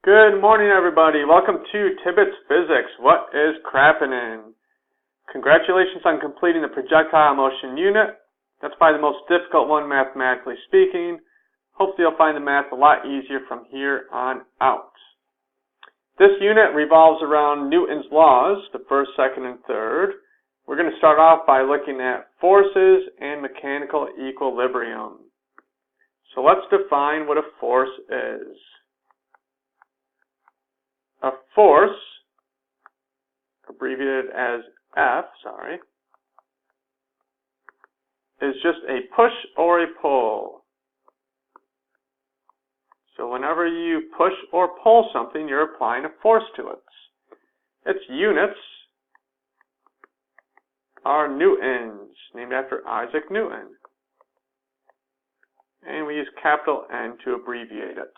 Good morning, everybody. Welcome to Tibbetts Physics. What is crappinin'? Congratulations on completing the projectile motion unit. That's probably the most difficult one mathematically speaking. Hopefully you'll find the math a lot easier from here on out. This unit revolves around Newton's laws, the first, second, and third. We're going to start off by looking at forces and mechanical equilibrium. So let's define what a force is. A force, abbreviated as F, is just a push or a pull. So whenever you push or pull something, you're applying a force to it. Its units are newtons, named after Isaac Newton. And we use capital N to abbreviate it.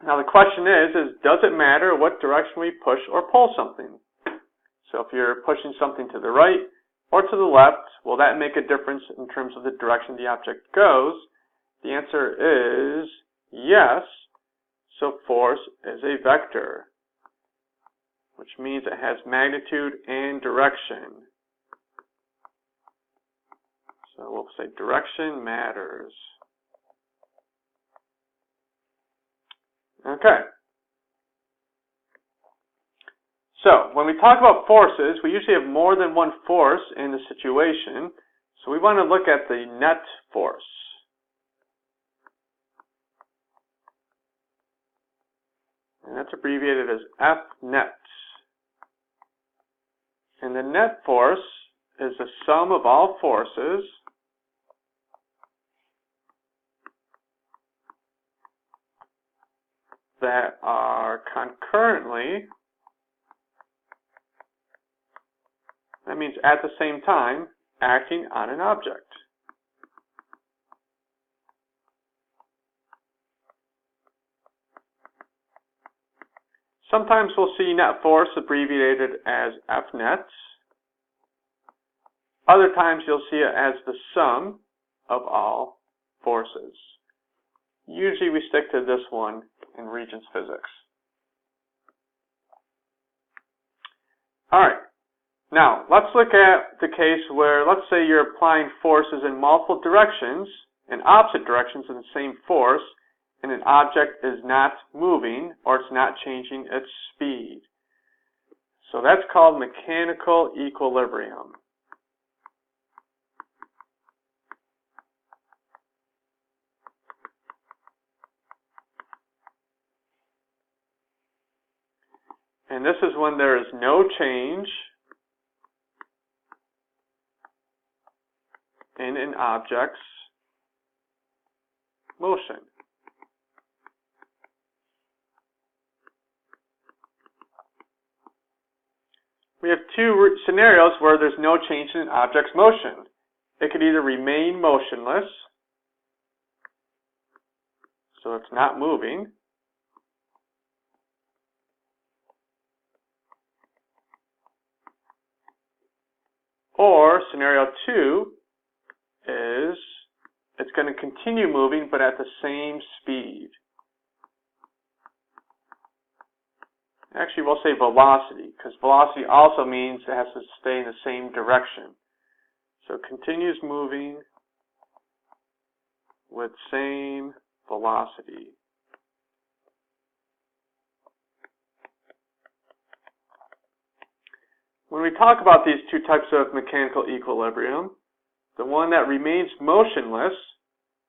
Now the question is does it matter what direction we push or pull something? So if you're pushing something to the right or to the left, will that make a difference in terms of the direction the object goes? The answer is yes. So force is a vector, which means it has magnitude and direction. So we'll say direction matters. Okay. So, when we talk about forces, we usually have more than one force in the situation. So we want to look at the net force. And that's abbreviated as F net. And the net force is the sum of all forces that are concurrently, that means at the same time, acting on an object. Sometimes we'll see net force abbreviated as F net. Other times you'll see it as the sum of all forces. Usually we stick to this one in Regents Physics. Alright, now let's look at the case where, let's say you're applying forces in multiple directions, in opposite directions of the same force, and an object is not moving or it's not changing its speed. So that's called mechanical equilibrium. And this is when there is no change in an object's motion. We have two scenarios where there's no change in an object's motion. It could either remain motionless, so it's not moving, or scenario 2 is it's going to continue moving but at the same speed. Actually, we'll say velocity, because velocity also means it has to stay in the same direction. So it continues moving with same velocity. When we talk about these two types of mechanical equilibrium, the one that remains motionless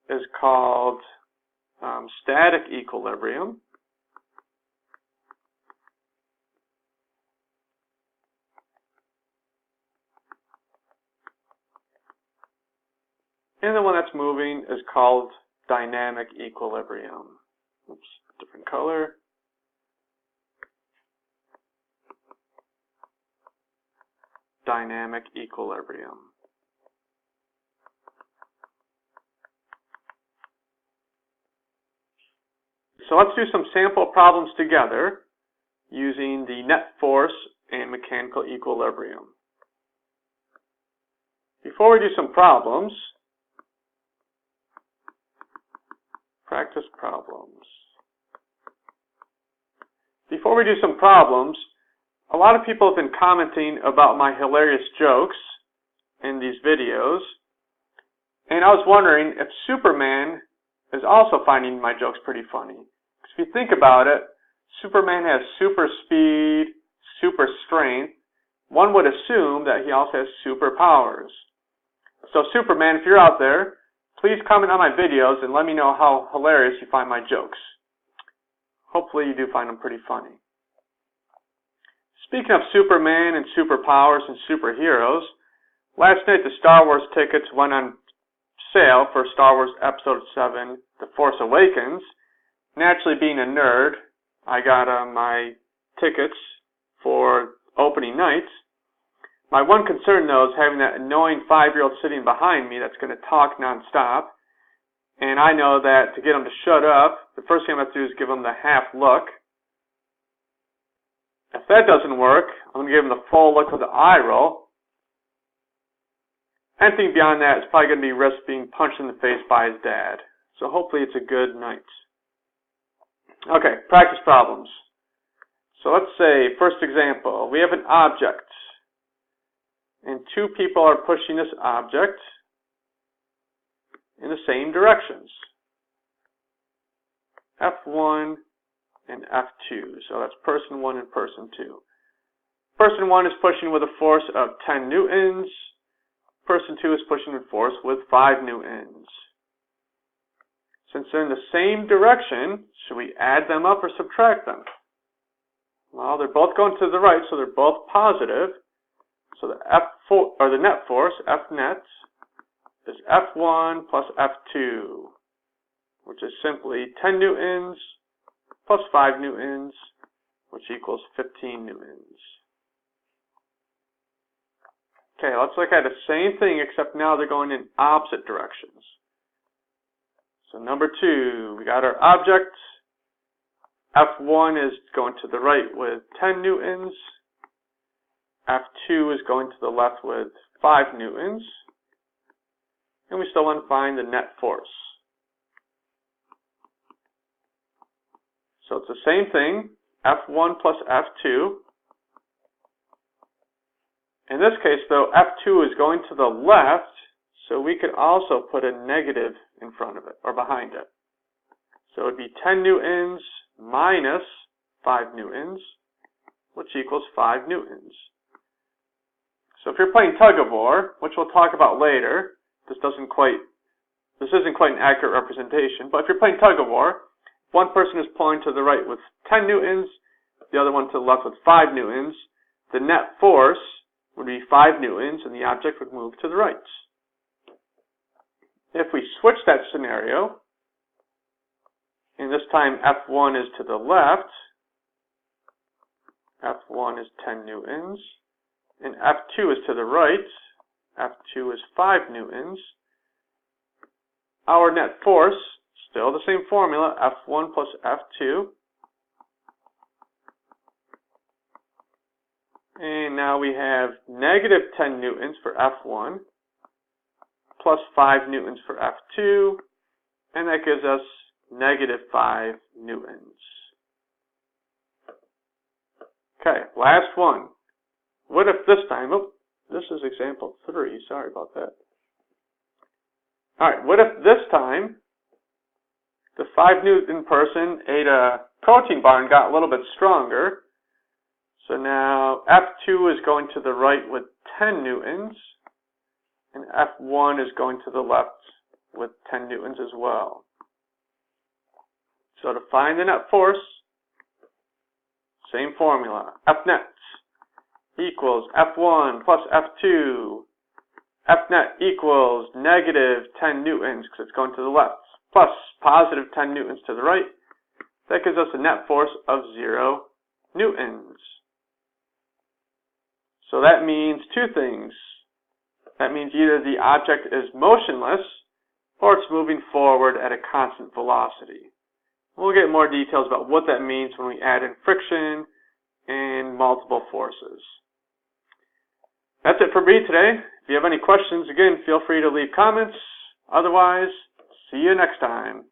is called static equilibrium. And the one that's moving is called dynamic equilibrium. Oops, different color. Dynamic equilibrium. So let's do some sample problems together using the net force and mechanical equilibrium. Before we do some problems, practice problems. before we do some problems, a lot of people have been commenting about my hilarious jokes in these videos, and I was wondering if Superman is also finding my jokes pretty funny. Because if you think about it, Superman has super speed, super strength. One would assume that he also has superpowers. So Superman, if you're out there, please comment on my videos and let me know how hilarious you find my jokes. Hopefully you do find them pretty funny. Speaking of Superman and superpowers and superheroes, last night the Star Wars tickets went on sale for Star Wars Episode 7, The Force Awakens. Naturally, being a nerd, I got my tickets for opening night. My one concern, though, is having that annoying 5-year-old sitting behind me that's going to talk nonstop. And I know that to get him to shut up, the first thing I'm going to do is give him the half look. If that doesn't work, I'm going to give him the full look with the eye roll. Anything beyond that is probably going to be risk being punched in the face by his dad. So hopefully it's a good night. Okay, practice problems. So let's say, first example, we have an object. And two people are pushing this object in the same directions. F1 and F2. So that's person 1 and person 2. Person 1 is pushing with a force of 10 newtons. Person 2 is pushing with force with 5 newtons. Since they're in the same direction, should we add them up or subtract them? Well, they're both going to the right, so they're both positive. So the F4, or the net force, F net, is F1 plus F2, which is simply 10 newtons plus 5 newtons, which equals 15 newtons. Okay, let's look at the same thing, except now they're going in opposite directions. So number 2, we got our object. F1 is going to the right with 10 newtons. F2 is going to the left with 5 newtons. And we still want to find the net force. So it's the same thing, F1 plus F2. In this case, though, F2 is going to the left, so we could also put a negative in front of it, or behind it. So it would be 10 newtons minus 5 newtons, which equals 5 newtons. So if you're playing tug-of-war, which we'll talk about later, this isn't quite an accurate representation, but if you're playing tug-of-war, one person is pulling to the right with 10 newtons, the other one to the left with 5 newtons, the net force would be 5 newtons, and the object would move to the right. If we switch that scenario, and this time F1 is to the left, F1 is 10 newtons, and F2 is to the right, F2 is 5 newtons. Our net force, still the same formula, F1 plus F2. And now we have negative 10 newtons for F1, plus 5 newtons for F2, and that gives us negative 5 newtons. Okay, last one. What if this time, this is example 3, sorry about that. Alright, what if this time the 5 newton person ate a protein bar and got a little bit stronger? So now F2 is going to the right with 10 newtons, and F1 is going to the left with 10 newtons as well. So to find the net force, same formula. F net equals F1 plus F2. F net equals negative 10 newtons because it's going to the left, plus positive 10 newtons to the right. That gives us a net force of 0 newtons. So that means two things. That means either the object is motionless or it's moving forward at a constant velocity. We'll get more details about what that means when we add in friction and multiple forces. That's it for me today. If you have any questions, again, feel free to leave comments. Otherwise, see you next time.